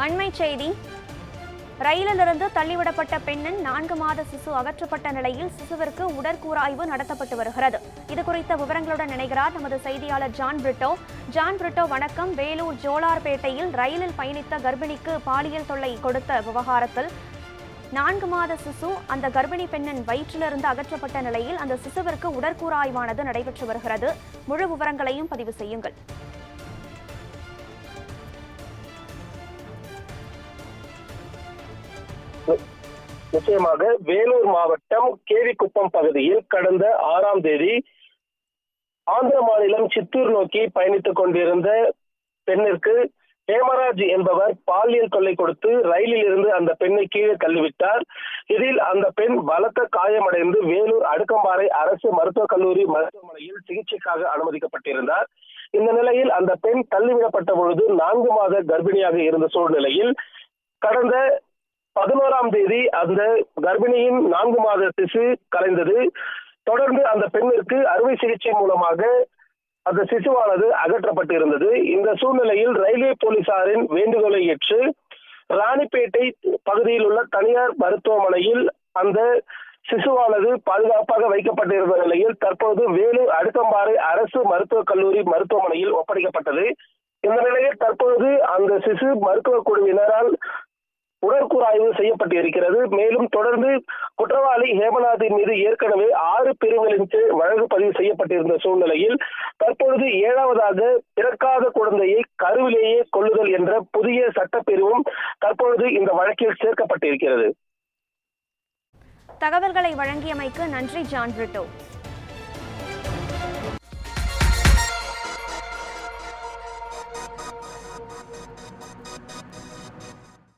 அண்மை செய்தி. ரயிலிலிருந்து தள்ளிவிடப்பட்ட பெண்ணின் 4 மாத சிசு அகற்றப்பட்ட நிலையில் சிசுவிற்கு உடற்கூறாய்வு நடத்தப்பட்டு வருகிறது. இதுகுறித்த விவரங்களுடன் இணைகிறார் நமது செய்தியாளர் ஜான் பிரிட்டோ. ஜான் பிரிட்டோ, வணக்கம். வேலூர் ஜோலார்பேட்டையில் ரயிலில் பயணித்த கர்ப்பிணிக்கு பாலியல் தொல்லை கொடுத்த விவகாரத்தில் 4 மாத சிசு அந்த கர்ப்பிணி பெண்ணின் வயிற்றிலிருந்து அகற்றப்பட்ட நிலையில் அந்த சிசுவிற்கு உடற்கூறாய்வானது நடைபெற்று வருகிறது. முழு விவரங்களையும் பதிவு செய்யுங்கள். நிச்சயமாக வேலூர் மாவட்டம் கேவிக்குப்பம் பகுதியில் கடந்த 6ஆம் தேதி ஆந்திர மாநிலம் சித்தூர் நோக்கி பயணித்துக் கொண்டிருந்த பெண்ணிற்கு ஹேமராஜ் என்பவர் பாலியல் தொல்லை கொடுத்து ரயிலில் இருந்து அந்த பெண்ணை கீழே தள்ளிவிட்டார். இதில் அந்த பெண் பலத்த காயமடைந்து வேலூர் அடுக்கம்பாறை அரசு மருத்துவக் கல்லூரி மருத்துவமனையில் சிகிச்சைக்காக அனுமதிக்கப்பட்டிருந்தார். இந்த நிலையில் அந்த பெண் தள்ளிவிடப்பட்ட பொழுது 4 மாத கர்ப்பிணியாக இருந்த சூழ்நிலையில் கடந்த 11ஆம் தேதி அந்த கர்ப்பிணியின் 4 மாத சிசு கலைந்தது. தொடர்ந்து அந்த பெண்ணிற்கு அறுவை சிகிச்சை மூலமாக அந்த சிசுவானது அகற்றப்பட்டிருந்தது. இந்த சூழ்நிலையில் ரயில்வே போலீசாரின் வேண்டுகோளை ஏற்று ராணிப்பேட்டை பகுதியில் உள்ள தனியார் மருத்துவமனையில் அந்த சிசுவானது பாதுகாப்பாக வைக்கப்பட்டிருந்த நிலையில் தற்போது வேலூர் அடுக்கம்பாறை அரசு மருத்துவக் கல்லூரி மருத்துவமனையில் ஒப்படைக்கப்பட்டது. இந்த நிலையில் தற்போது அந்த சிசு மருத்துவ குழுவினரால் உடற்கூறாய்வு செய்யப்பட்டு இருக்கிறது. மேலும் தொடர்ந்து குற்றவாளி ஹேமநாத்தின் மீது ஏற்கனவே 6 பிரிவுகளின் கீழ் வழக்கு பதிவு செய்யப்பட்டிருந்த சூழ்நிலையில் தற்பொழுது 7வதாக பிறக்காத குழந்தையை கருவிலேயே கொல்லுதல் என்ற புதிய சட்டப்பிரிவும் தற்பொழுது இந்த வழக்கில் சேர்க்கப்பட்டிருக்கிறது. தகவல்களை வழங்கியமைக்கு நன்றி ஜான் பிரிட்டோ.